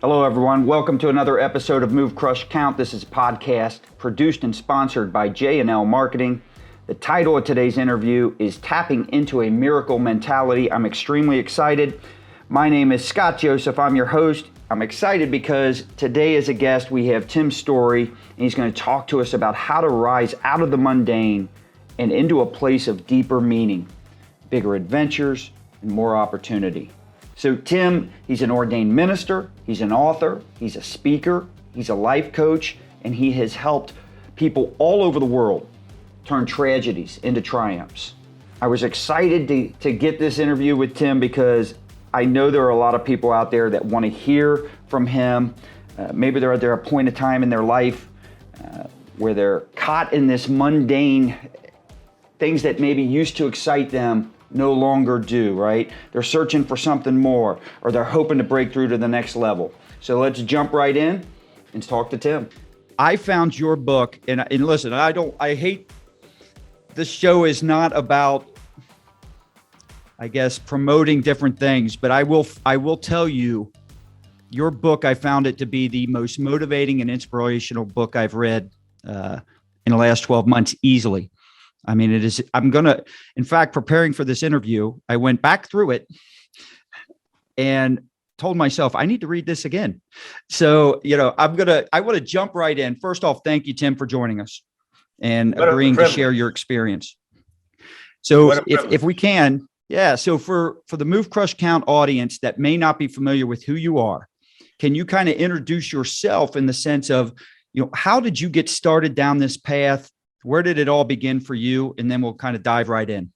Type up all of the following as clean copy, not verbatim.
Hello, everyone. Welcome to another episode of Move, Crush, Count. This is a podcast produced and sponsored by J&L Marketing. The title of today's interview is Tapping into a Miracle Mentality. I'm extremely excited. My name is Scott Joseph. I'm your host. I'm excited because today as a guest we have Tim Storey, and he's going to talk to us about how to rise out of the mundane and into a place of deeper meaning, bigger adventures, and more opportunity. So Tim, he's an ordained minister, he's an author, he's a speaker, he's a life coach, and he has helped people all over the world turn tragedies into triumphs. I was excited to get this interview with Tim because I know there are a lot of people out there that want to hear from him. Maybe they're at a point of time in their life where they're caught in this mundane things that maybe used to excite them no longer do, right? They're searching for something more, or they're hoping to break through to the next level. So let's jump right in and talk to Tim. I found your book, and listen, this show is not about, I guess, promoting different things, but I will tell you, your book, I found it to be the most motivating and inspirational book I've read in the last 12 months easily. I mean, it is, in fact, preparing for this interview, I went back through it and told myself, I need to read this again. So, I want to jump right in. First off, thank you, Tim, for joining us and agreeing to share your experience. So if we can, so for the Move, Crush, Count audience that may not be familiar with who you are, can you kind of introduce yourself in the sense of, how did you get started down this path? Where did it all begin for you? And then we'll kind of dive right in.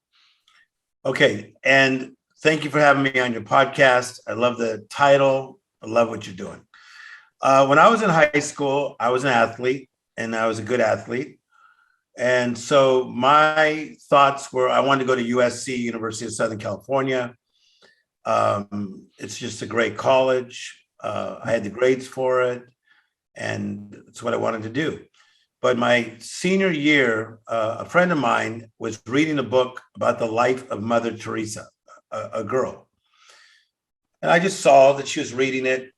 Okay. And thank you for having me on your podcast. I love the title. I love what you're doing. When I was in high school, I was an athlete and I was a good athlete. And so my thoughts were, I wanted to go to USC, University of Southern California. It's just a great college. I had the grades for it. And it's what I wanted to do. But my senior year, a friend of mine was reading a book about the life of Mother Teresa, a girl. And I just saw that she was reading it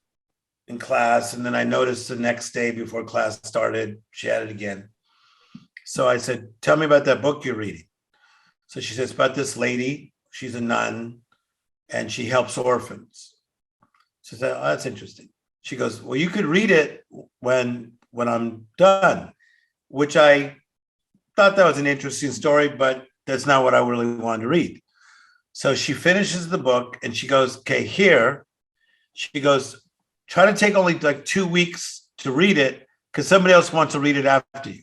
in class. And then I noticed the next day before class started, she had it again. So I said, tell me about that book you're reading. So she says, about this lady, she's a nun, and she helps orphans. So I said, oh, that's interesting. She goes, well, you could read it when I'm done. Which I thought that was an interesting story, but that's not what I really wanted to read. So she finishes the book and she goes, okay, here. She goes, try to take only like 2 weeks to read it because somebody else wants to read it after you.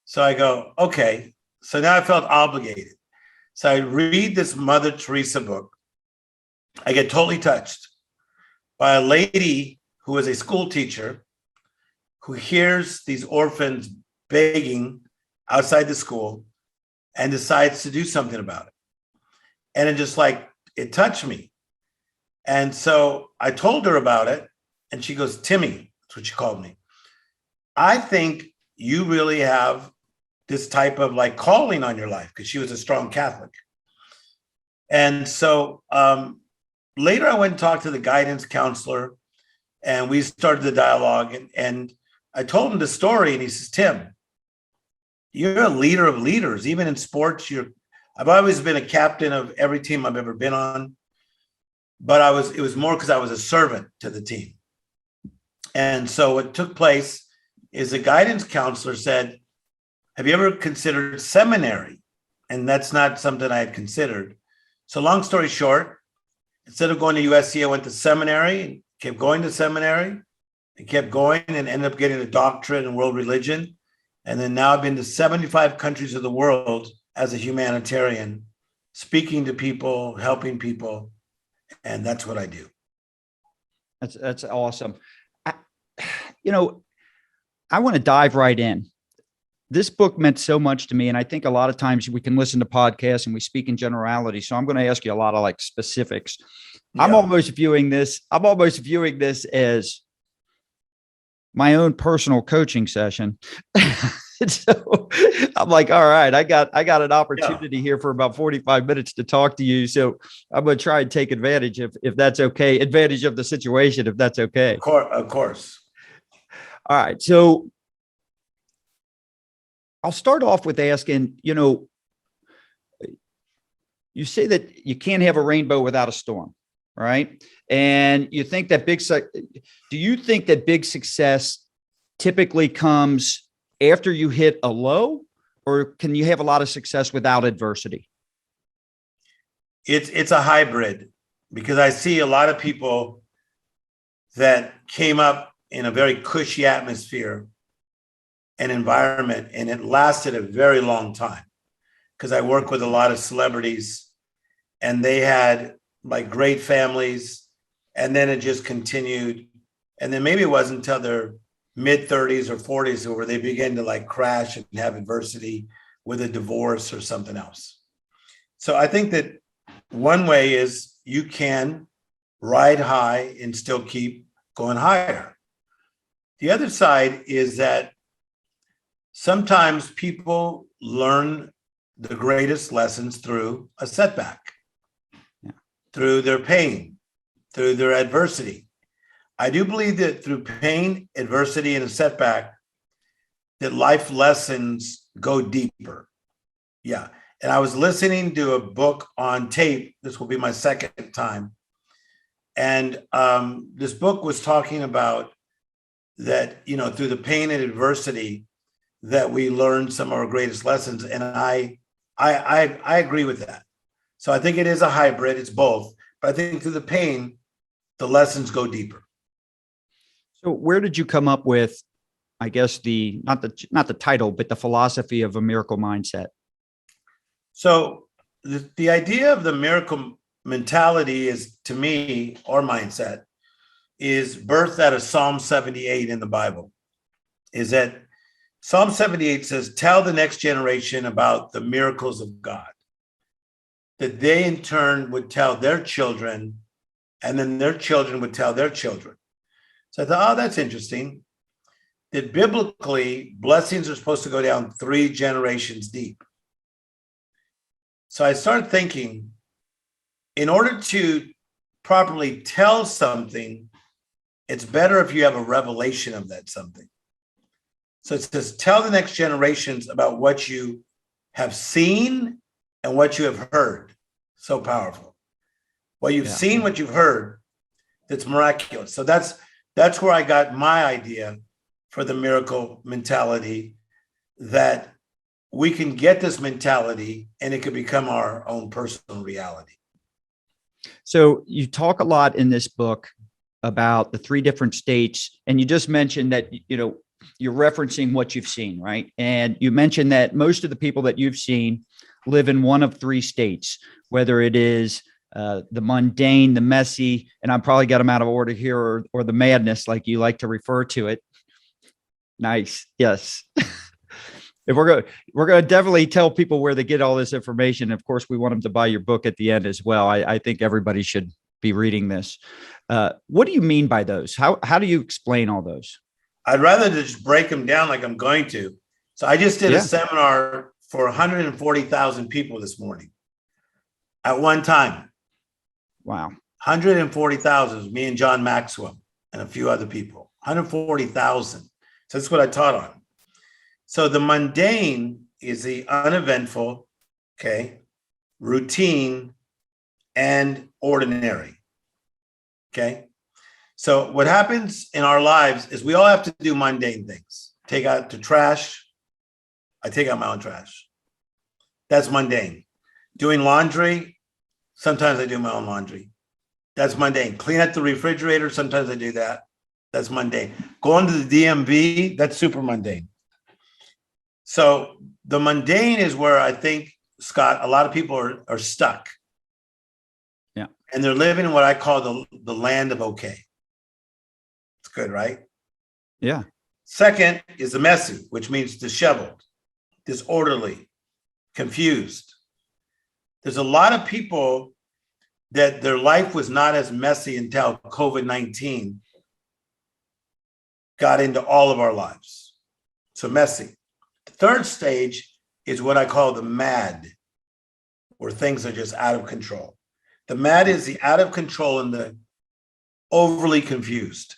So I go, okay. So now I felt obligated. So I read this Mother Teresa book. I get totally touched by a lady who is a school teacher who hears these orphans begging outside the school and decides to do something about it. And it touched me. And so I told her about it and she goes, Timmy, that's what she called me. I think you really have this type of calling on your life, because she was a strong Catholic. And so later I went and talked to the guidance counselor and we started the dialogue and I told him the story and he says, Tim, you're a leader of leaders, even in sports. I've always been a captain of every team I've ever been on, but it was more because I was a servant to the team. And so what took place is the guidance counselor said, have you ever considered seminary? And that's not something I had considered. So long story short, instead of going to USC, I went to seminary, kept going to seminary, and kept going and ended up getting a doctorate in world religion. And then now I've been to 75 countries of the world as a humanitarian, speaking to people, helping people. And that's what I do. That's awesome. I want to dive right in. This book meant so much to me. And I think a lot of times we can listen to podcasts and we speak in generality. So I'm going to ask you a lot of specifics. Yeah. I'm almost viewing this as my own personal coaching session. So I'm like, all right, I got an Yeah, opportunity here for about 45 minutes to talk to you. So I'm going to try and take advantage if that's okay, advantage of the situation, if that's okay. of course. All right. So I'll start off with asking, you say that you can't have a rainbow without a storm, right? And you think that do you think that big success typically comes after you hit a low, or can you have a lot of success without adversity? It's a hybrid, because I see a lot of people that came up in a very cushy atmosphere and environment, and it lasted a very long time. Because I work with a lot of celebrities, and they had like great families, and then it just continued. And then maybe it wasn't until their mid 30s or 40s where they began to like crash and have adversity with a divorce or something else. So I think that one way is you can ride high and still keep going higher. The other side is that sometimes people learn the greatest lessons through a setback, through their pain, through their adversity. I do believe that through pain, adversity, and a setback, that life lessons go deeper. Yeah. And I was listening to a book on tape. This will be my second time. And this book was talking about that, through the pain and adversity, that we learn some of our greatest lessons. And I agree with that. So I think it is a hybrid. It's both. But I think through the pain, the lessons go deeper. So where did you come up with, I guess, not the title, but the philosophy of a miracle mindset? So the idea of the miracle mentality is, to me, or mindset, is birthed out of Psalm 78 in the Bible. Is that Psalm 78 says, tell the next generation about the miracles of God, that they in turn would tell their children, and then their children would tell their children. So I thought, that's interesting, that biblically blessings are supposed to go down 3 generations deep. So I started thinking, in order to properly tell something, it's better if you have a revelation of that something. So it says, tell the next generations about what you have seen and what you have heard. So powerful. What you've seen, what you've heard, that's miraculous. So that's where I got my idea for the miracle mentality, that we can get this mentality and it could become our own personal reality. So you talk a lot in this book about the 3 different states, and you just mentioned that, you're referencing what you've seen, right? And you mentioned that most of the people that you've seen live in one of 3 states, whether it is the mundane, the messy, and I probably got them out of order here, or the madness, like you like to refer to it. Nice. Yes. If we're going to definitely tell people where they get all this information. Of course, we want them to buy your book at the end as well. I think everybody should be reading this. What do you mean by those? How do you explain all those? I'd rather just break them down like I'm going to. So I just did a seminar for 140,000 people this morning at one time. Wow. 140,000, me and John Maxwell and a few other people. 140,000. So that's what I taught on. So the mundane is the uneventful, routine, and ordinary. Okay. So what happens in our lives is we all have to do mundane things. Take out the trash. I take out my own trash. That's mundane. Doing laundry. Sometimes I do my own laundry. That's mundane. Clean up the refrigerator. Sometimes I do that. That's mundane. Going to the DMV. That's super mundane. So the mundane is where I think, Scott, a lot of people are stuck. Yeah. And they're living in what I call the land of okay. It's good, right? Yeah. Second is the messy, which means disheveled, disorderly, confused. There's a lot of people that their life was not as messy until COVID-19 got into all of our lives. So messy. The third stage is what I call the mad, where things are just out of control. The mad is the out of control and the overly confused.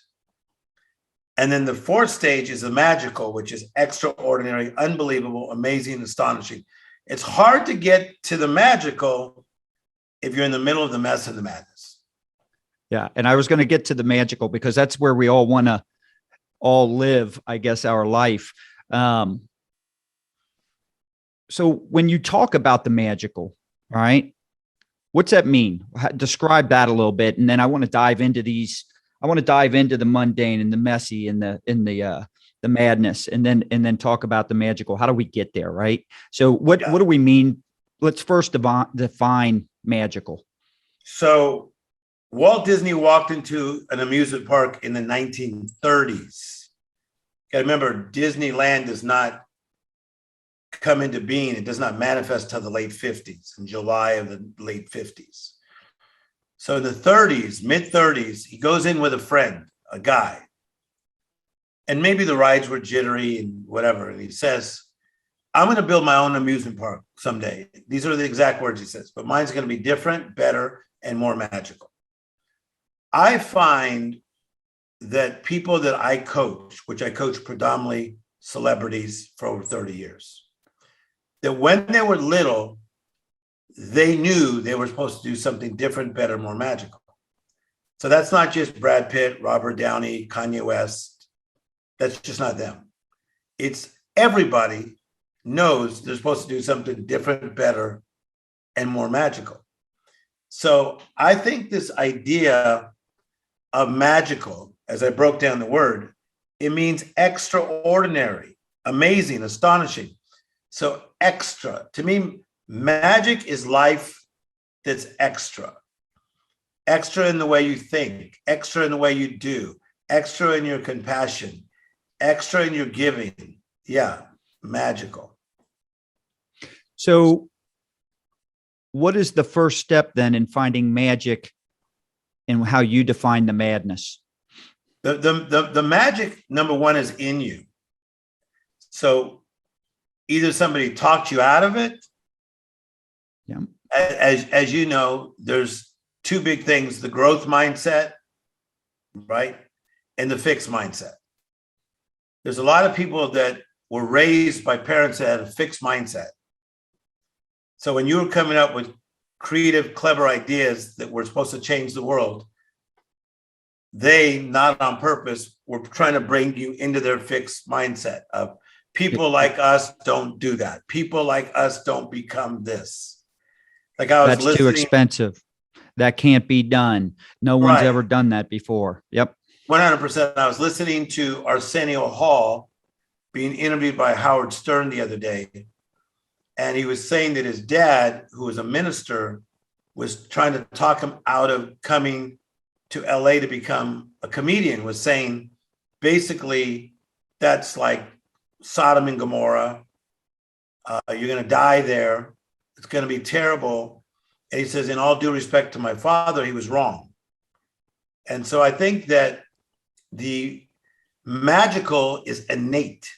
And then the fourth stage is the magical, which is extraordinary, unbelievable, amazing, astonishing. It's hard to get to the magical if you're in the middle of the mess and the madness. Yeah. And I was going to get to the magical because that's where we all want to all live, I guess, our life. So when you talk about the magical, all right, what's that mean? Describe that a little bit. And then I want to dive into these. I want to dive into the mundane and the messy and the madness, and then talk about the magical. How do we get there? Right. So what do we mean? Let's first define magical. So Walt Disney walked into an amusement park in the 1930s. You got to remember, Disneyland does not come into being. It does not manifest till the late 50s, in July of the late 50s. So in the 30s, mid 30s, he goes in with a friend, a guy. And maybe the rides were jittery and whatever. And he says, I'm going to build my own amusement park someday. These are the exact words he says, but mine's going to be different, better, and more magical. I find that people that I coach, which I coach predominantly celebrities for over 30 years, that when they were little, they knew they were supposed to do something different, better, more magical. So that's not just Brad Pitt, Robert Downey, Kanye West. That's just not them. It's everybody knows they're supposed to do something different, better, and more magical. So I think this idea of magical, as I broke down the word, it means extraordinary, amazing, astonishing. So extra, to me, magic is life that's extra. Extra in the way you think, extra in the way you do, extra in your compassion, extra in your giving. Yeah, magical. So what is the first step then in finding magic and how you define the madness? The magic, number one, is in you. So either somebody talked you out of it. Yeah. As you know, there's two big things: the growth mindset, right? And the fixed mindset. There's a lot of people that were raised by parents that had a fixed mindset. So when you were coming up with creative, clever ideas that were supposed to change the world, they, not on purpose, were trying to bring you into their fixed mindset of people like us don't do that. People like us don't become this. Like I was That's too expensive. That can't be done. No one's ever done that before. Yep. 100%. I was listening to Arsenio Hall being interviewed by Howard Stern the other day. And he was saying that his dad, who was a minister, was trying to talk him out of coming to LA to become a comedian, was saying, basically, that's like Sodom and Gomorrah. You're going to die there. It's going to be terrible. And he says, in all due respect to my father, he was wrong. And so I think that the magical is innate.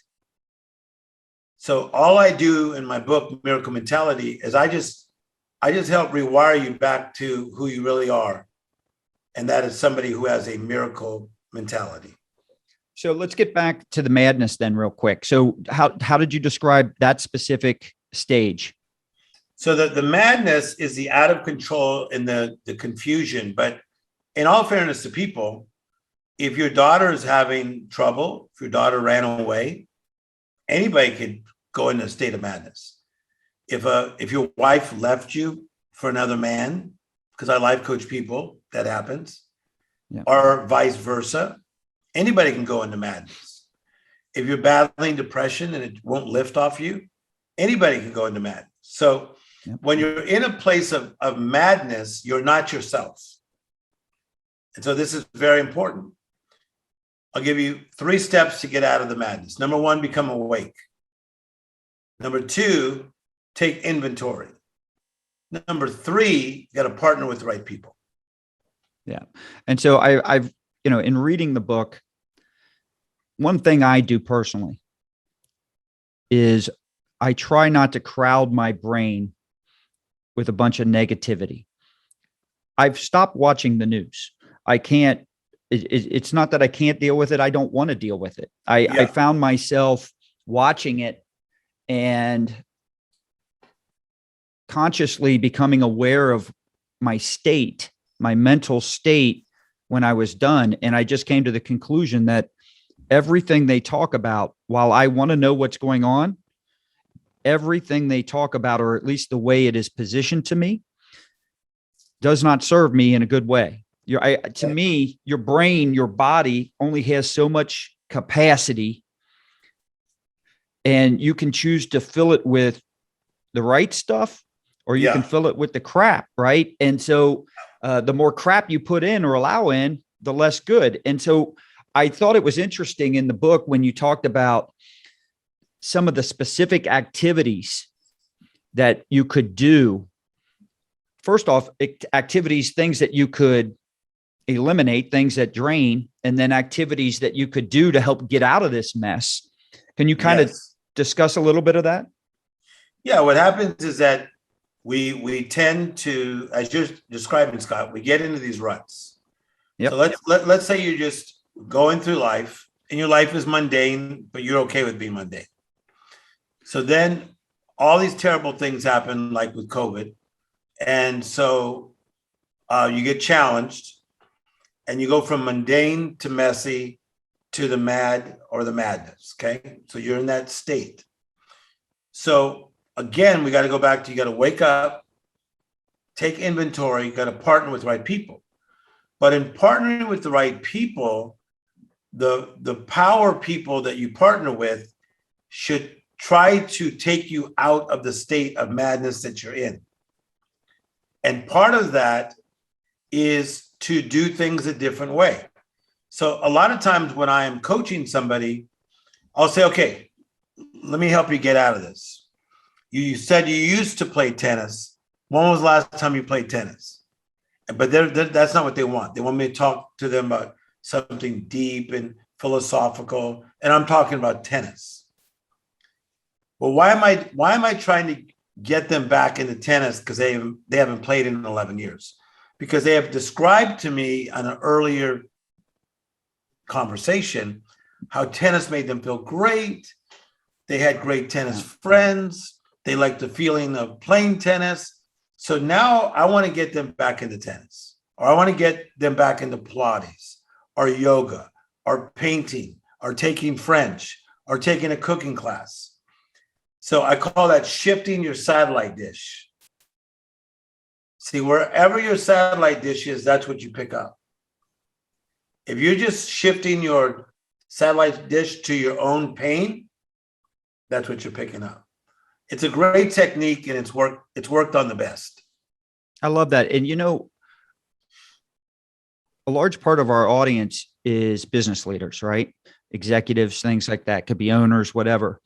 So all I do in my book, Miracle Mentality, is I just help rewire you back to who you really are. And that is somebody who has a miracle mentality. So let's get back to the madness then real quick. So how did you describe that specific stage? So the madness is the out of control and the confusion. But in all fairness to people, if your daughter is having trouble, if your daughter ran away, anybody could go into a state of madness. If your wife left you for another man, because I life coach people, that happens, yeah. Or vice versa, anybody can go into madness. If you're battling depression and it won't lift off you, anybody can go into madness. So when you're in a place of madness, you're not yourself. And so this is very important. I'll give you 3 steps to get out of the madness. Number 1, become awake. Number 2, take inventory. Number 3, you got to partner with the right people. Yeah. And so I've, in reading the book, one thing I do personally is I try not to crowd my brain with a bunch of negativity. I've stopped watching the news. I can't, it's not that I can't deal with it. I don't want to deal with it. I found myself watching it and consciously becoming aware of my state, my mental state when I was done. And I just came to the conclusion that everything they talk about, while I want to know what's going on, everything they talk about, or at least the way it is positioned to me, does not serve me in a good way. To me, your brain, your body only has so much capacity, and you can choose to fill it with the right stuff, or you can fill it with the crap, right? And so the more crap you put in or allow in, the less good. And so I thought it was interesting in the book when you talked about some of the specific activities that you could do. First off, activities, things that you could eliminate, things that drain, and then activities that you could do to help get out of this mess. Can you kind of discuss a little bit of that? Yeah, what happens is that we tend to, as you're describing, Scott, we get into these ruts. Yep. So let's say you're just going through life and your life is mundane, but you're okay with being mundane. So then all these terrible things happen, like with COVID. And so you get challenged and you go from mundane to messy to the mad or the madness. Okay. So you're in that state. So again, we got to go back to, you got to wake up, take inventory, you got to partner with the right people. But in partnering with the right people, the power people that you partner with should try to take you out of the state of madness that you're in. And part of that is to do things a different way. So a lot of times when I am coaching somebody, I'll say, okay, let me help you get out of this. You said you used to play tennis. When was the last time you played tennis? But that's not what they want. They want me to talk to them about something deep and philosophical. And I'm talking about tennis. Well, why am I trying to get them back into tennis? Because they haven't played in 11 years. Because they have described to me on an earlier conversation how tennis made them feel great. They had great tennis friends. They liked the feeling of playing tennis. So now I want to get them back into tennis, or I want to get them back into Pilates or yoga or painting or taking French or taking a cooking class. So I call that shifting your satellite dish. See, wherever your satellite dish is, that's what you pick up. If you're just shifting your satellite dish to your own pain, that's what you're picking up. It's a great technique, and it's worked on the best. I love that. And, a large part of our audience is business leaders, right? Executives, things like that, could be owners, whatever.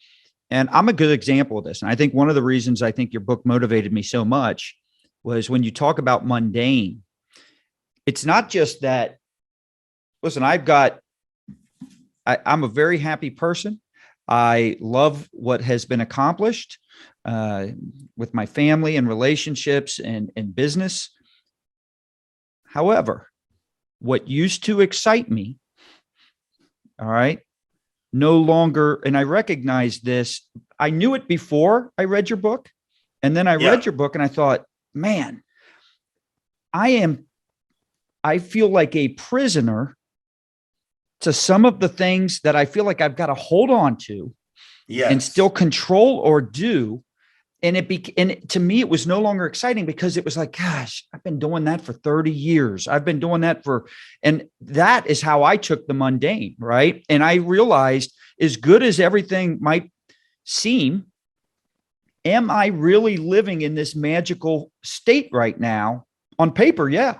And I'm a good example of this. And I think one of the reasons I think your book motivated me so much was when you talk about mundane, it's not just that, listen, I'm a very happy person. I love what has been accomplished with my family and relationships and business. However, what used to excite me, all right, no longer, and I recognize this, I knew it before I read your book. And then I read your book and I thought, man, I feel like a prisoner to some of the things that I feel like I've got to hold on to and still control or do. And to me, it was no longer exciting because it was like, gosh, I've been doing that for 30 years. I've been doing that and that is how I took the mundane, right? And I realized, as good as everything might seem, am I really living in this magical state right now? On paper, yeah,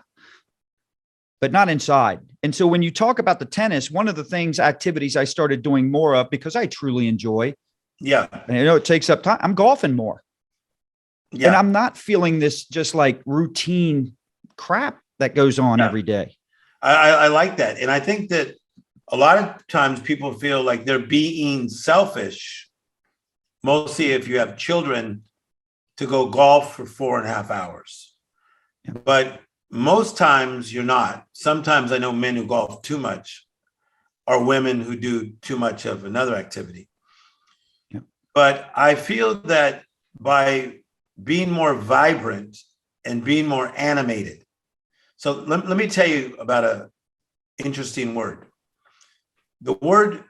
but not inside. And so when you talk about the tennis, one of the activities I started doing more of, because I truly enjoy, and it takes up time, I'm golfing more. Yeah. And I'm not feeling this just like routine crap that goes on every day. I like that. And I think that a lot of times people feel like they're being selfish mostly if you have children, to go golf for 4.5 hours. Yeah. But most times you're not. Sometimes I know men who golf too much or women who do too much of another activity. Yeah. But I feel that by being more vibrant and being more animated. So let me tell you about an interesting word. The word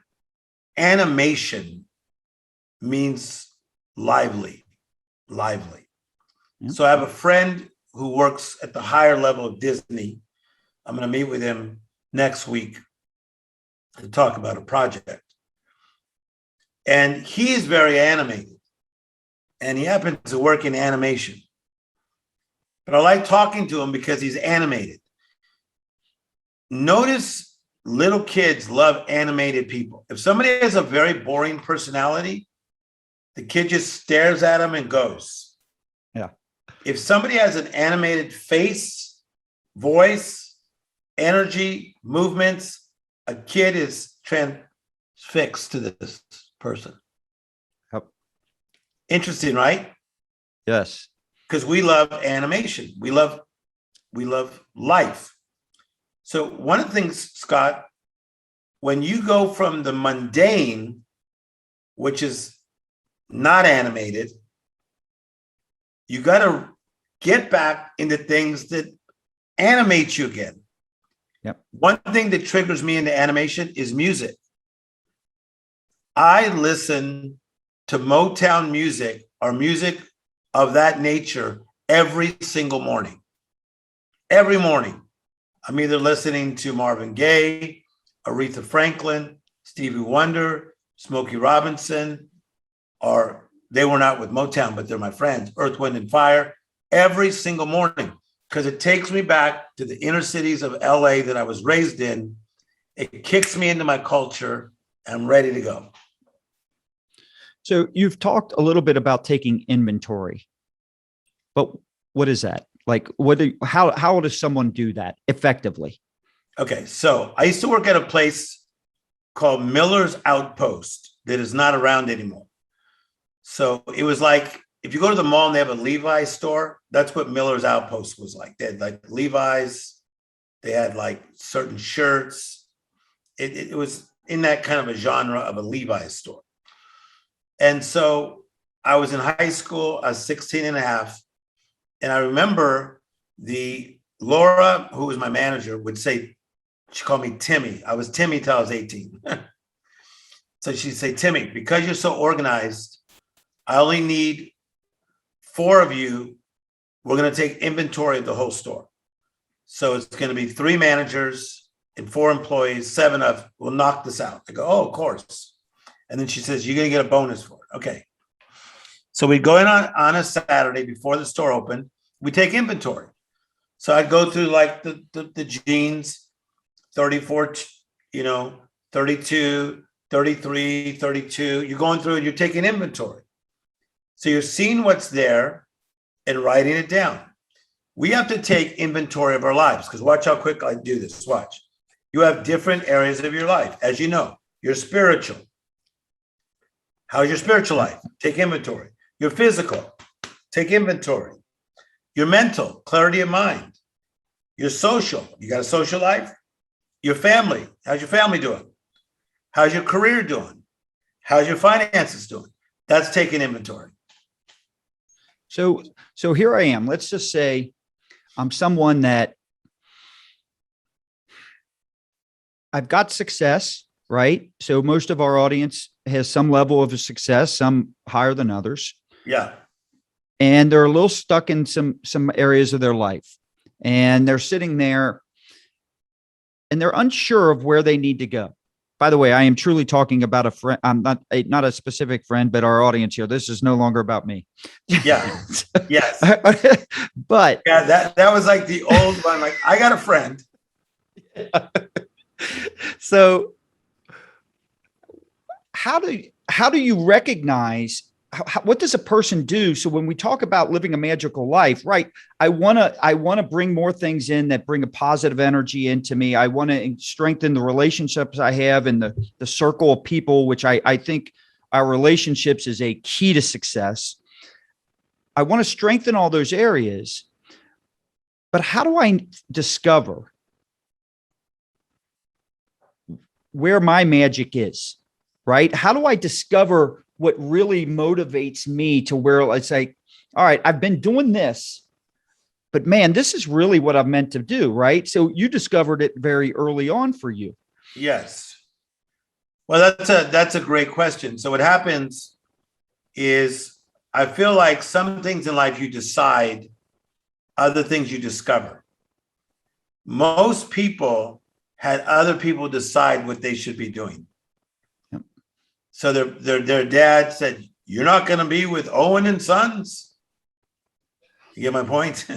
animation means lively. Yeah. So I have a friend who works at the higher level of Disney. I'm going to meet with him next week to talk about a project. And he's very animated. And he happens to work in animation. But I like talking to him because he's animated. Notice little kids love animated people. If somebody has a very boring personality, the kid just stares at him and goes. Yeah. If somebody has an animated face, voice, energy, movements, a kid is transfixed to this person. Yep. Interesting, right? Yes. Because we love animation. We love life. So one of the things, Scott, when you go from the mundane, which is not animated, you got to get back into things that animate you again. Yep. One thing that triggers me into animation is music. I listen to Motown music or music of that nature every single morning. Every morning, I'm either listening to Marvin Gaye, Aretha Franklin, Stevie Wonder, Smokey Robinson, or they were not with Motown, but they're my friends, Earth, Wind, and Fire, every single morning, because it takes me back to the inner cities of LA that I was raised in. It kicks me into my culture. I'm ready to go. So you've talked a little bit about taking inventory, but what is that? Like, how does someone do that effectively? Okay, so I used to work at a place called Miller's Outpost that is not around anymore. So it was like, if you go to the mall and they have a Levi's store, that's what Miller's Outpost was like. They had like Levi's, they had like certain shirts. It was in that kind of a genre of a Levi's store. And so I was in high school, I was 16 and a half. And I remember Laura, who was my manager, would say, she called me Timmy. I was Timmy till I was 18. So she'd say, Timmy, because you're so organized, I only need 4 of you. We're going to take inventory of the whole store. So it's going to be 3 managers and 4 employees, 7 of, we'll knock this out. I go, oh, of course. And then she says, you're going to get a bonus for it. Okay. So we go in on a Saturday before the store opened. We take inventory. So I'd go through like the jeans, 34, 32, 33, 32. You're going through and you're taking inventory. So you're seeing what's there and writing it down. We have to take inventory of our lives, because watch how quick I do this. Watch. You have different areas of your life. As you know, you're spiritual. How's your spiritual life? Take inventory. Your physical, take inventory. Your mental, clarity of mind. Your social, you got a social life. Your family, how's your family doing? How's your career doing? How's your finances doing? That's taking inventory. So here I am. Let's just say I'm someone that I've got success, right? So most of our audience has some level of success, some higher than others. Yeah. And they're a little stuck in some areas of their life, and they're sitting there and they're unsure of where they need to go. By the way, I am truly talking about a friend. I'm not a specific friend, but our audience here. This is no longer about me. Yeah. Yes. But yeah, that was like the old one. Like, I got a friend. So how do you recognize what does a person do? So when we talk about living a magical life, right? I want to bring more things in that bring a positive energy into me. I want to strengthen the relationships I have and the circle of people, which I think our relationships is a key to success. I want to strengthen all those areas, but how do I discover where my magic is, right? How do I discover what really motivates me to where it's like, all right, I've been doing this, but man, this is really what I'm meant to do, right? So you discovered it very early on for you. Yes. Well, that's a great question. So what happens is I feel like some things in life you decide, other things you discover. Most people had other people decide what they should be doing. Yep. So their dad said, "You're not going to be with Owen and Sons." You get my point?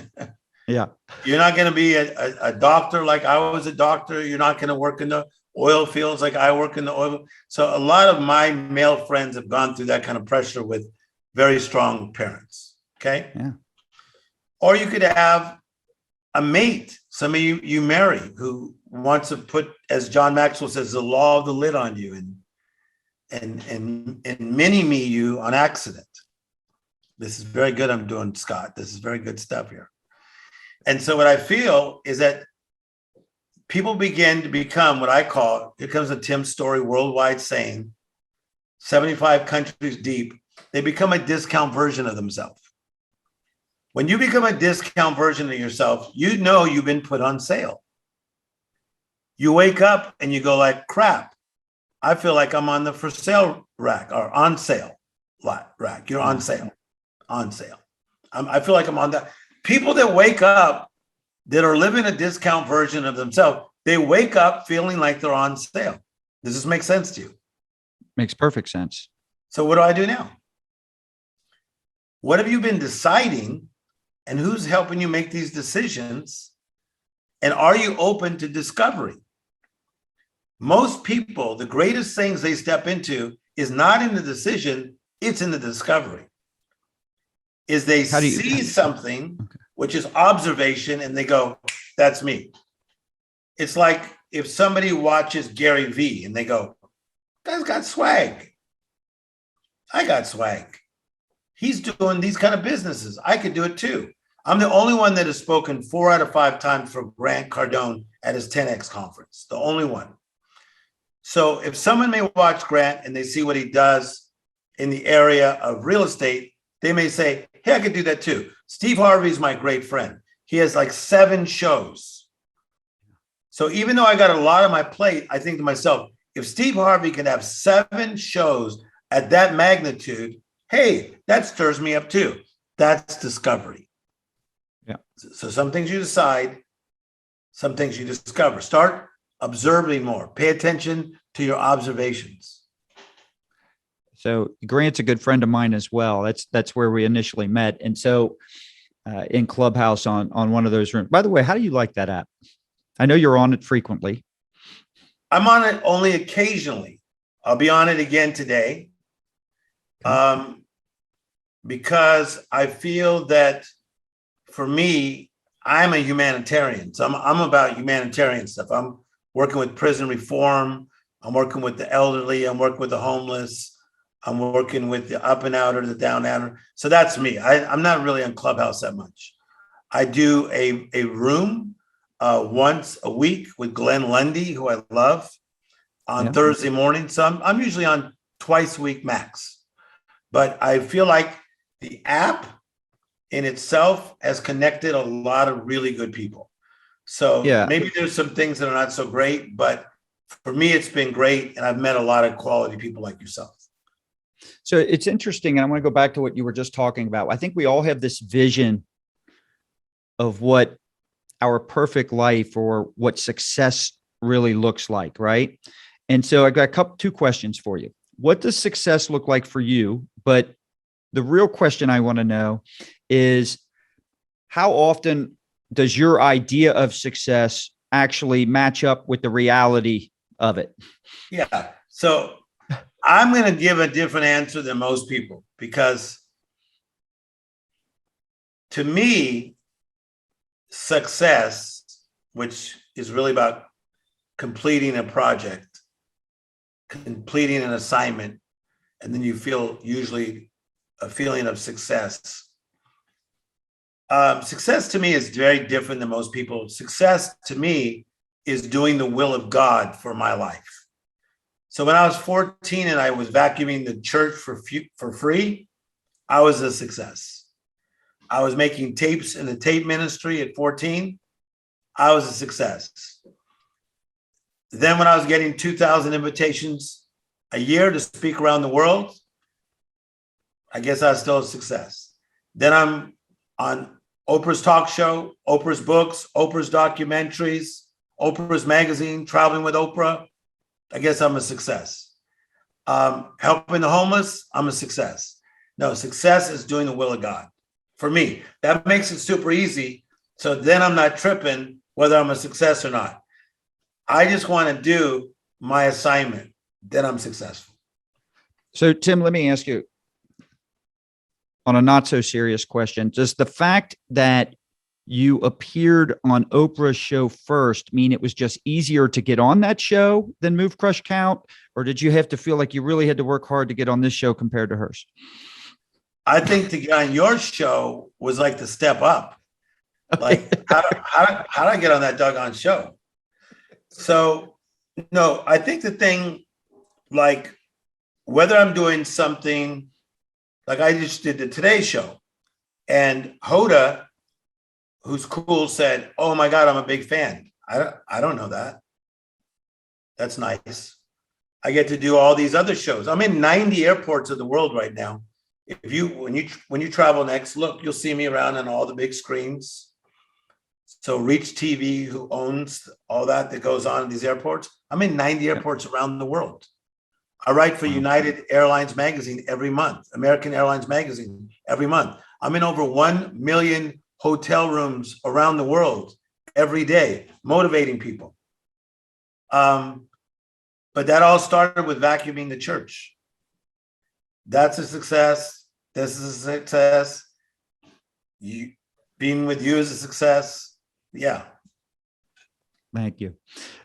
Yeah. You're not going to be a doctor like I was a doctor. You're not going to work in the oil fields like I work in the oil. So a lot of my male friends have gone through that kind of pressure with very strong parents. Okay. Yeah. Or you could have a mate, somebody you marry who wants to put, as John Maxwell says, the law of the lid on you and mini-me you on accident. This is very good I'm doing, Scott. This is very good stuff here. And so what I feel is that people begin to become what I call, here comes a Tim Storey worldwide saying, 75 countries deep, they become a discount version of themselves. When you become a discount version of yourself, you know you've been put on sale. You wake up and you go like, crap, I feel like I'm on the for sale rack or on sale rack. You're on sale, on sale. I feel like I'm on that. People that wake up that are living a discount version of themselves, they wake up feeling like they're on sale. Does this make sense to you? Makes perfect sense. So what do I do now? What have you been deciding and who's helping you make these decisions? And are you open to discovery? Most people, the greatest things they step into is not in the decision, it's in the discovery. Is they see something, which is observation, and they go, that's me. It's like if somebody watches Gary Vee and they go, guy's got swag. I got swag. He's doing these kind of businesses. I could do it too. I'm the only one that has spoken 4 out of 5 times for Grant Cardone at his 10X conference. The only one. So if someone may watch Grant and they see what he does in the area of real estate, they may say, hey, I could do that too. Steve Harvey is my great friend. He has like 7 shows. So even though I got a lot on my plate, I think to myself, if Steve Harvey can have 7 shows at that magnitude, hey, that stirs me up too. That's discovery. Yeah. So some things you decide, some things you discover. Start observing more. Pay attention to your observations. So Grant's a good friend of mine as well. That's where we initially met. And so in Clubhouse on one of those rooms. By the way, how do you like that app? I know you're on it frequently. I'm on it only occasionally. I'll be on it again today. Because I feel that for me, I'm a humanitarian. So I'm about humanitarian stuff. I'm working with prison reform. I'm working with the elderly. I'm working with the homeless. I'm working with the up and outer, the down and outer. So that's me. I'm not really on Clubhouse that much. I do a room once a week with Glenn Lundy, who I love, on Thursday morning. So I'm usually on twice a week max. But I feel like the app in itself has connected a lot of really good people. So maybe there's some things that are not so great, but for me, it's been great. And I've met a lot of quality people like yourself. So it's interesting. And I want to go back to what you were just talking about. I think we all have this vision of what our perfect life or what success really looks like, right? And so I got 2 questions for you. What does success look like for you? But the real question I want to know is how often does your idea of success actually match up with the reality of it? Yeah. So I'm going to give a different answer than most people because to me, success, which is really about completing a project, completing an assignment, and then you feel usually a feeling of success. Success to me is very different than most people. Success to me is doing the will of God for my life. So when I was 14 and I was vacuuming the church for free, I was a success. I was making tapes in the tape ministry at 14. I was a success. Then when I was getting 2,000 invitations a year to speak around the world, I guess I was still a success. Then I'm on Oprah's talk show, Oprah's books, Oprah's documentaries, Oprah's magazine, traveling with Oprah. I guess I'm a success. Helping the homeless, I'm a success. No, success is doing the will of God. For me, that makes it super easy. So then I'm not tripping whether I'm a success or not. I just want to do my assignment. Then I'm successful. So, Tim, let me ask you on a not so serious question. Does the fact that you appeared on Oprah's show first mean it was just easier to get on that show than Move, Crush, Count? Or did you have to feel like you really had to work hard to get on this show compared to hers? I think to get on your show was like the step up. Like, how did I get on that doggone show? So, no, I think the thing, like, whether I'm doing something, like I just did the Today Show, and Hoda, who's cool, said, "Oh my God, I'm a big fan." I don't know that. That's nice. I get to do all these other shows. I'm in 90 airports of the world right now. When you travel next, look, you'll see me around on all the big screens. So Reach TV, who owns all that goes on in these airports, I'm in 90 airports around the world. I write for United Airlines magazine every month, American Airlines magazine every month. I'm in over 1 million hotel rooms around the world every day, motivating people. But that all started with vacuuming the church. That's a success. This is a success. Being with you is a success. Yeah. Thank you.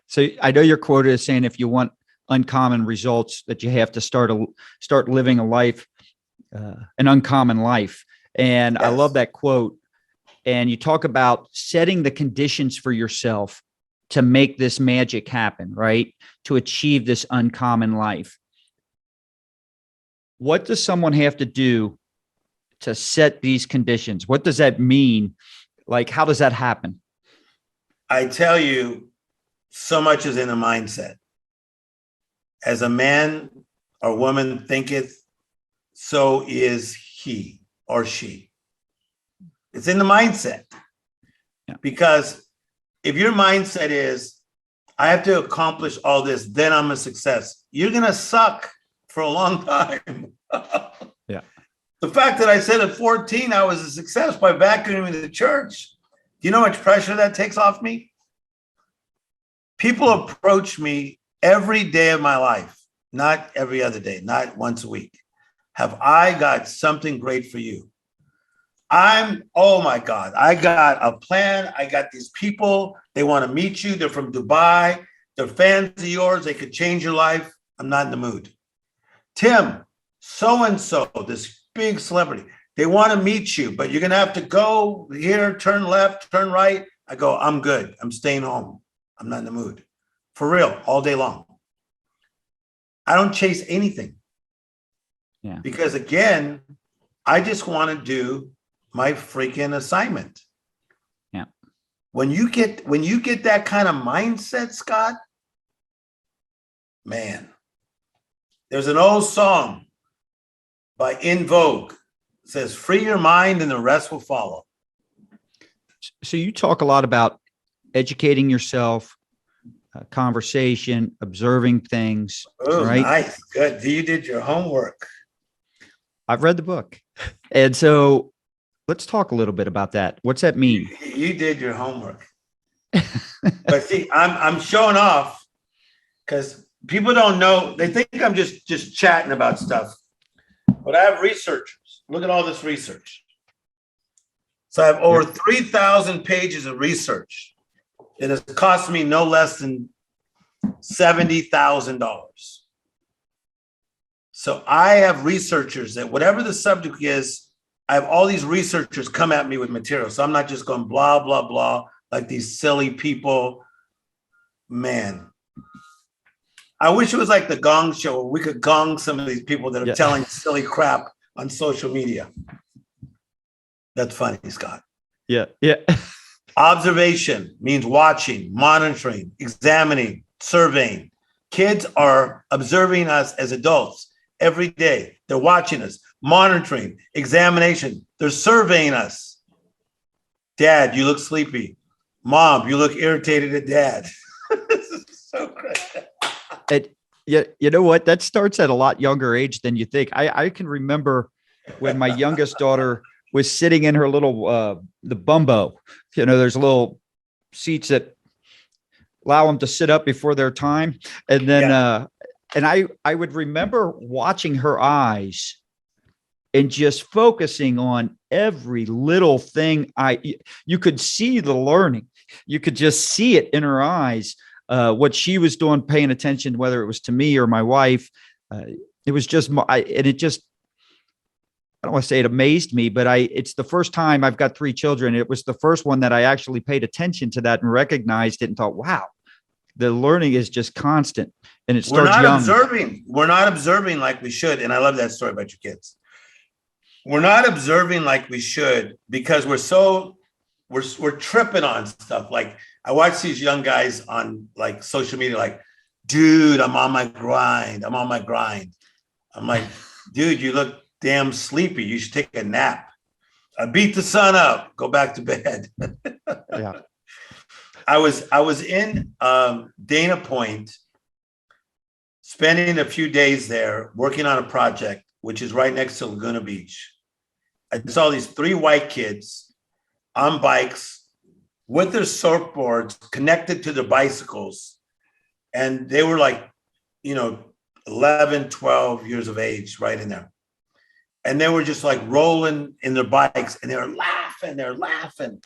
So I know your quote is saying if you want uncommon results, that you have to start living a life, an uncommon life. And yes. I love that quote. And you talk about setting the conditions for yourself to make this magic happen, right? To achieve this uncommon life. What does someone have to do to set these conditions? What does that mean? Like, how does that happen? I tell you, so much is in the mindset. As a man or woman thinketh, so is he or she. It's in the mindset. Yeah. Because if your mindset is, I have to accomplish all this, then I'm a success, you're going to suck for a long time. Yeah. The fact that I said at 14, I was a success by vacuuming the church. Do you know how much pressure that takes off me? People approach me every day of my life, not every other day, not once a week. Have I got something great for you? Oh my God, I got a plan. I got these people. They want to meet you. They're from Dubai. They're fans of yours. They could change your life. I'm not in the mood. Tim, so-and-so, this big celebrity, they want to meet you, but you're going to have to go here, turn left, turn right. I go, I'm good. I'm staying home. I'm not in the mood. For real, all day long. I don't chase anything. Yeah. Because again, I just want to do my freaking assignment. Yeah. When you get that kind of mindset, Scott, man, there's an old song by In Vogue. It says, free your mind and the rest will follow. So you talk a lot about educating yourself, conversation, observing things. Oh, right? Nice. Good. You did your homework. I've read the book. And so let's talk a little bit about that. What's that mean? You did your homework. But see, I'm showing off because people don't know. They think I'm just chatting about stuff. But I have researchers. Look at all this research. So I have over 3,000 pages of research. It has cost me no less than $70,000. So I have researchers that whatever the subject is, I have all these researchers come at me with material. So I'm not just going blah, blah, blah, like these silly people. Man, I wish it was like the Gong Show where we could gong some of these people that are telling silly crap on social media. That's funny, Scott. Yeah. Observation means watching, monitoring, examining, surveying. Kids are observing us as adults every day. They're watching us, monitoring, examination. They're surveying us. Dad, you look sleepy. Mom, you look irritated at dad. This is so great. You know what? That starts at a lot younger age than you think. I can remember when my youngest daughter was sitting in her little, the bumbo, there's little seats that allow them to sit up before their time. And then, and I would remember watching her eyes and just focusing on every little thing. You could see the learning. You could just see it in her eyes, what she was doing, paying attention, whether it was to me or my wife. It was just, I don't want to say it amazed me, but it's the first time. I've got 3 children. It was the first one that I actually paid attention to that and recognized it and thought, wow, the learning is just constant. And it starts young. We're not observing like we should. And I love that story about your kids. We're not observing like we should because we're tripping on stuff. Like I watch these young guys on like social media, like, dude, I'm on my grind. I'm like, dude, you look damn sleepy. You should take a nap. I beat the sun up. Go back to bed. Yeah. I was in Dana Point, spending a few days there, working on a project, which is right next to Laguna Beach. I saw these 3 white kids on bikes with their surfboards connected to their bicycles. And they were like, 11, 12 years of age, right in there. And they were just like rolling in their bikes and they're laughing.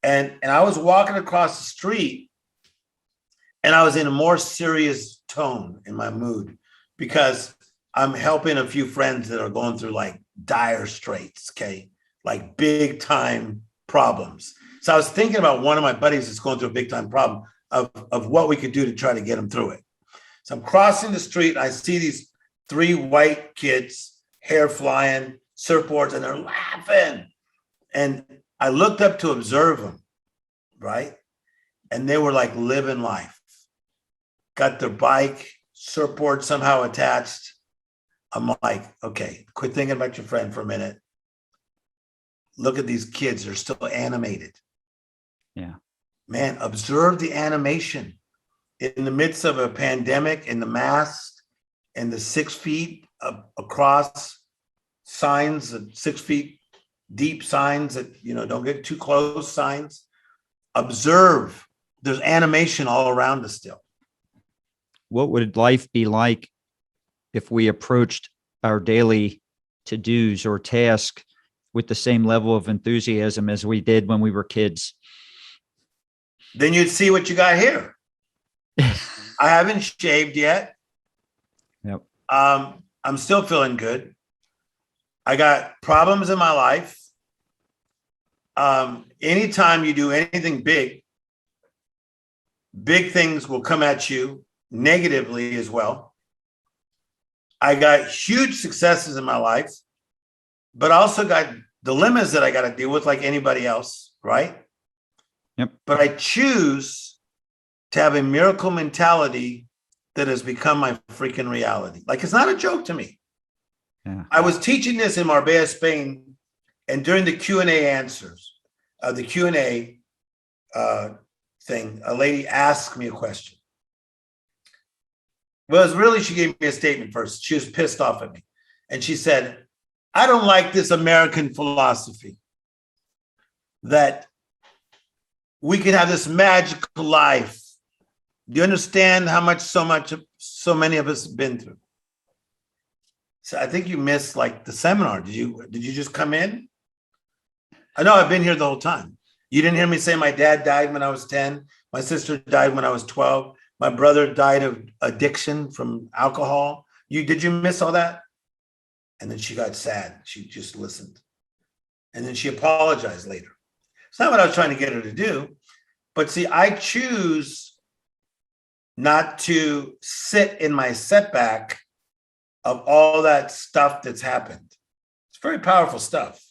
And I was walking across the street and I was in a more serious tone in my mood because I'm helping a few friends that are going through like dire straits, okay? Like big time problems. So I was thinking about one of my buddies that's going through a big time problem of what we could do to try to get him through it. So I'm crossing the street and I see these 3 white kids, hair flying, surfboards, and they're laughing. And I looked up to observe them, right? And they were like living life. Got their bike, surfboard somehow attached. I'm like, okay, quit thinking about your friend for a minute. Look at these kids, they're still animated. Yeah. Man, observe the animation in the midst of a pandemic, in the mask, and the 6 feet across signs, 6 feet deep signs that, don't get too close signs. Observe, there's animation all around us still. What would life be like if we approached our daily to-dos or tasks with the same level of enthusiasm as we did when we were kids? Then you'd see what you got here. I haven't shaved yet. Yep. I'm still feeling good. I got problems in my life. Anytime you do anything big things will come at you negatively as well. I got huge successes in my life, but also got dilemmas that I got to deal with like anybody else, right? Yep. But I choose to have a miracle mentality that has become my freaking reality. Like, it's not a joke to me. Yeah. I was teaching this in Marbella, Spain, and during the Q&A answers, the Q&A thing, a lady asked me a question. Well, it's really, she gave me a statement first. She was pissed off at me. And she said, I don't like this American philosophy that we can have this magical life. Do you understand how much so many of us have been through? So I think you missed like the seminar. Did you just come in? I know I've been here the whole time. You didn't hear me say my dad died when I was 10. My sister died when I was 12. My brother died of addiction from alcohol. Did you miss all that? And then she got sad. She just listened. And then she apologized later. It's not what I was trying to get her to do. But see, I choose not to sit in my setback of all that stuff that's happened. It's very powerful stuff.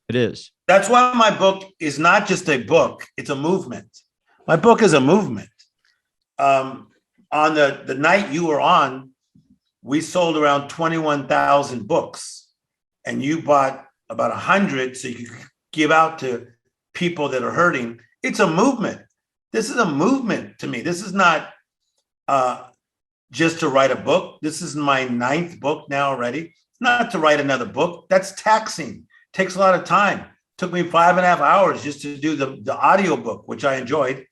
It is. That's why my book is not just a book, it's a movement. My book is a movement. On the night you were on, we sold around 21,000 books, and you bought about 100 so you could give out to people that are hurting. It's a movement. This is a movement to me. This is not just to write a book. This is my 9th book now already. Not to write another book. That's taxing. Takes a lot of time. Took me 5.5 hours just to do the audio book, which I enjoyed.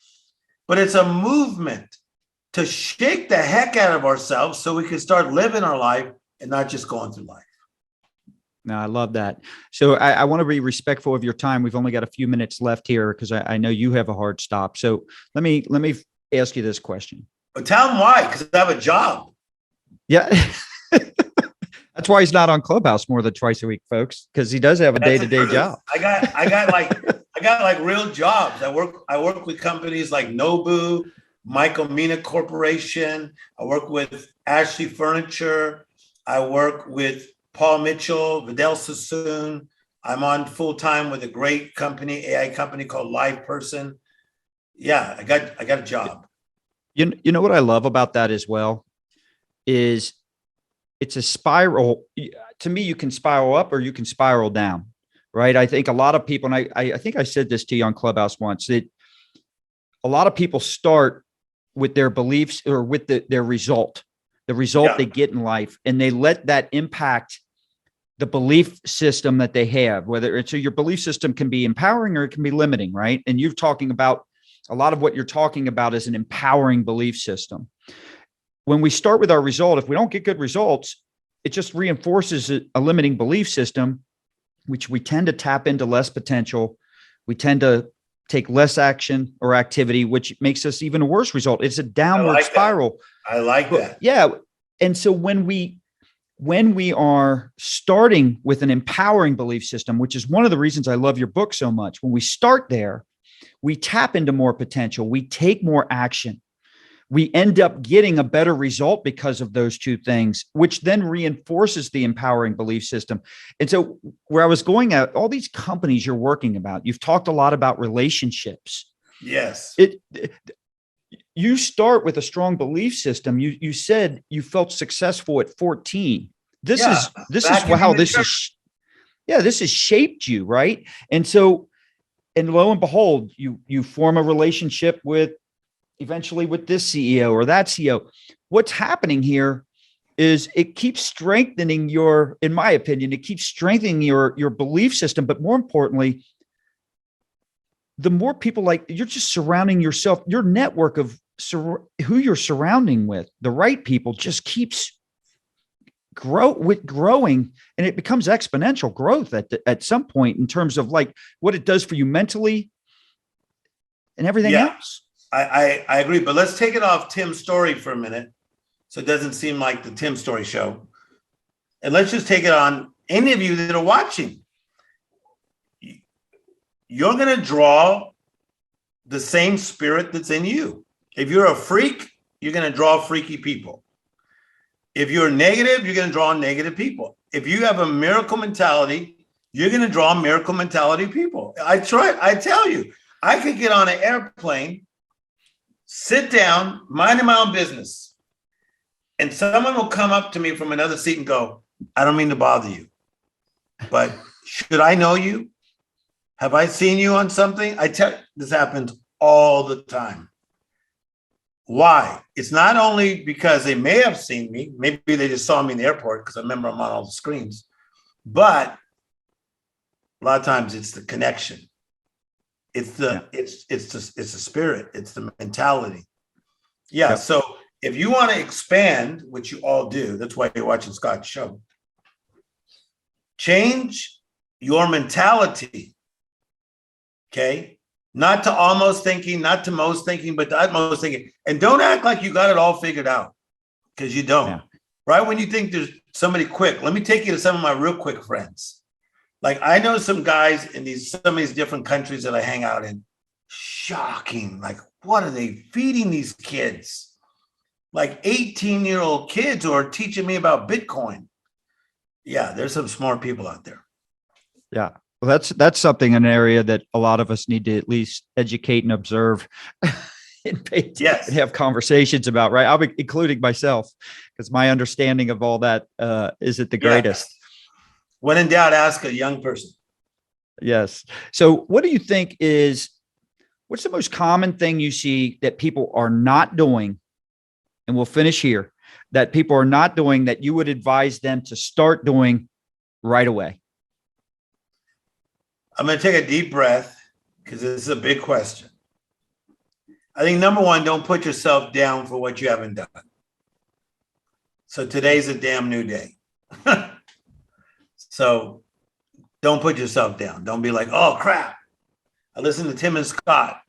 But it's a movement to shake the heck out of ourselves so we can start living our life and not just going through life. No, I love that. So I want to be respectful of your time. We've only got a few minutes left here because I know you have a hard stop. So let me ask you this question. But tell them why, because I have a job. Yeah. That's why he's not on Clubhouse more than twice a week, folks, because he does have a day-to-day job. I got like real jobs. I work with companies like Nobu, Michael Mina Corporation. I work with Ashley Furniture. I work with Paul Mitchell, Vidal Sassoon. I'm on full time with a great company, AI company called Live Person. Yeah, I got a job. You know what I love about that as well is it's a spiral. To me, you can spiral up or you can spiral down, right? I think a lot of people, and I think I said this to you on Clubhouse once, that a lot of people start with their beliefs or with their result, they get in life, and they let that impact the belief system that they have, whether it's, so your belief system can be empowering or it can be limiting, right? And you're talking about a lot of what you're talking about is an empowering belief system. When we start with our result, if we don't get good results, it just reinforces a limiting belief system, which we tend to tap into less potential. We tend to take less action or activity, which makes us even a worse result. It's a downward spiral. I like that. Yeah. And so when we are starting with an empowering belief system, which is one of the reasons I love your book so much, when we start there, we tap into more potential. We take more action. We end up getting a better result because of those two things, which then reinforces the empowering belief system. And so where I was going at, all these companies you're working about, you've talked a lot about relationships. Yes. You start with a strong belief system. You said you felt successful at 14. This is how this has shaped you, right? And so, and lo and behold, you form a relationship eventually with this CEO or that CEO. What's happening here is it keeps strengthening in my opinion, it keeps strengthening your belief system. But more importantly, the more people like you're just surrounding yourself, your network of who you're surrounding with, the right people just keeps growing, and it becomes exponential growth at some point in terms of like what it does for you mentally and everything else. I agree, but let's take it off Tim Storey for a minute, so it doesn't seem like the Tim Storey show. And let's just take it on any of you that are watching. You're going to draw the same spirit that's in you. If you're a freak, you're going to draw freaky people. If you're negative, you're going to draw negative people. If you have a miracle mentality, you're going to draw miracle mentality people. I tell you, I could get on an airplane, sit down, minding my own business, and someone will come up to me from another seat and go, I don't mean to bother you, but should I know you? Have I seen you on something? This happens all the time. Why? It's not only because they may have seen me, maybe they just saw me in the airport because I remember I'm on all the screens, but a lot of times it's the connection. It's the spirit. It's the mentality. Yeah. Yep. So if you want to expand, which you all do, that's why you're watching Scott's show. Change your mentality. Okay. Not to almost thinking, not to most thinking, but to utmost thinking. And don't act like you got it all figured out, because you don't. Yeah. right when you think there's somebody quick, let me take you to some of my real quick friends. Like I know some guys in some of these different countries that I hang out in. Shocking. Like, what are they feeding these kids? Like 18-year-old kids who are teaching me about Bitcoin. Yeah, there's some smart people out there. Yeah. Well, that's something, an area that a lot of us need to at least educate and observe and have conversations about, right? I'll be including myself because my understanding of all that isn't the greatest. When in doubt, ask a young person. Yes. So what do you think what's the most common thing you see that people are not doing? And we'll finish here, that people are not doing that you would advise them to start doing right away. I'm going to take a deep breath because this is a big question. I think number one, don't put yourself down for what you haven't done. So today's a damn new day. So don't put yourself down. Don't be like, oh crap, I listened to Tim and Scott.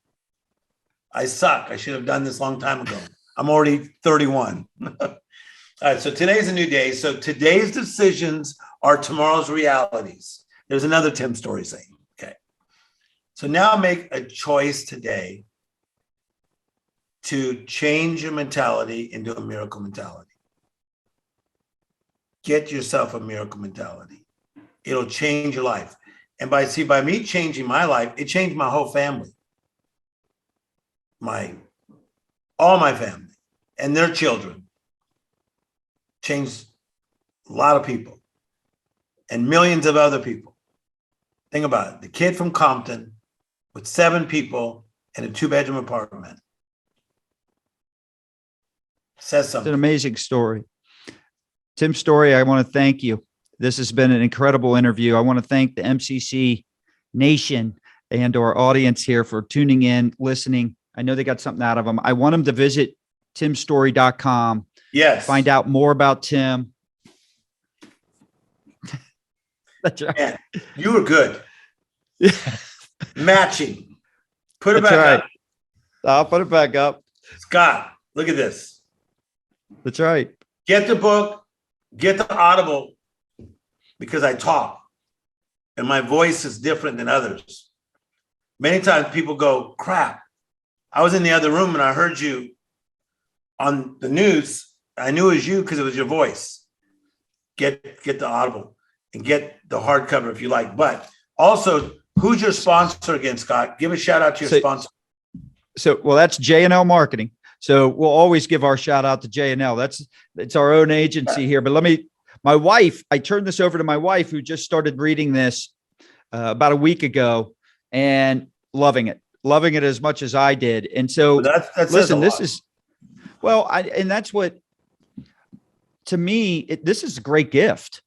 I suck. I should have done this a long time ago. I'm already 31. All right, so today's a new day. So today's decisions are tomorrow's realities. There's another Tim Storey saying. Okay. So now make a choice today to change your mentality into a miracle mentality. Get yourself a miracle mentality. It'll change your life. And by me changing my life, it changed my whole family. All my family and their children. Changed a lot of people and millions of other people. Think about it. The kid from Compton with 7 people in a 2-bedroom apartment. Says something. It's an amazing story. Tim Storey, I want to thank you. This has been an incredible interview. I want to thank the MCC Nation and our audience here for tuning in, listening. I know they got something out of them. I want them to visit timstorey.com. Yes. Find out more about Tim. That's right. Man, you were good. Matching. Put it back up. I'll put it back up. Scott, look at this. That's right. Get the book, get the Audible, because I talk and my voice is different than others. Many times people go, crap, I was in the other room and I heard you on the news. I knew it was you because it was your voice. Get the Audible and get the hardcover if you like. But also, who's your sponsor again, Scott? Give a shout out to your sponsor. Well, that's J&L Marketing. So we'll always give our shout out to J&L. It's our own agency here. But my wife, I turned this over to my wife who just started reading this about a week ago and loving it as much as I did. And so listen, this is, and that's what, to me, this is a great gift.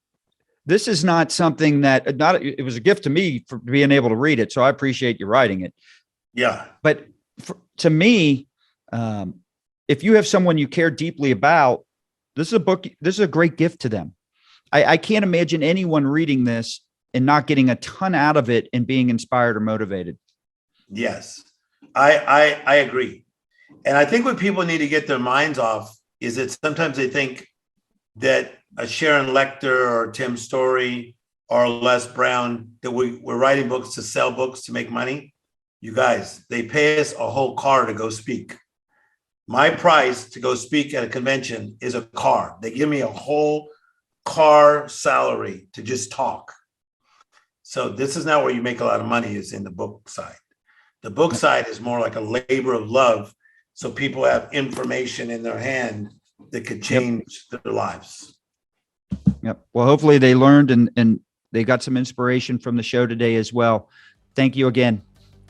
This is not something it was a gift to me for being able to read it. So I appreciate you writing it. Yeah. But to me, if you have someone you care deeply about, this is a book, this is a great gift to them. I can't imagine anyone reading this and not getting a ton out of it and being inspired or motivated. Yes, I agree. And I think what people need to get their minds off is that sometimes they think that a Sharon Lecter or Tim Storey or Les Brown, that we're writing books to sell books to make money. You guys, they pay us a whole car to go speak. My price to go speak at a convention is a car. They give me a whole car salary to just talk. So this is not where you make a lot of money, is in the book side. The book side is more like a labor of love. So people have information in their hand that could change their lives. Yep. Well, hopefully they learned and they got some inspiration from the show today as well. Thank you again.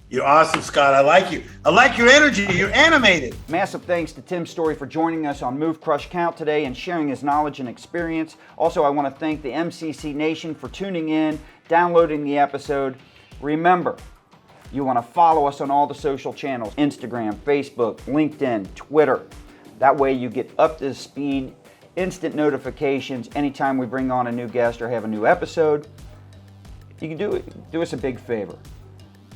You're awesome, Scott. I like you. I like your energy. You're animated. Massive thanks to Tim Storey for joining us on Move, Crush, Count today and sharing his knowledge and experience. Also, I want to thank the MCC Nation for tuning in, downloading the episode. Remember, you want to follow us on all the social channels, Instagram, Facebook, LinkedIn, Twitter. That way you get up to speed, instant notifications anytime we bring on a new guest or have a new episode. You can do us a big favor.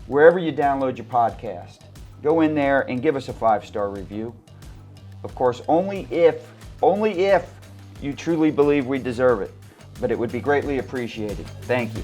Wherever you download your podcast, go in there and give us a 5-star review. Of course, only if you truly believe we deserve it, but it would be greatly appreciated. Thank you.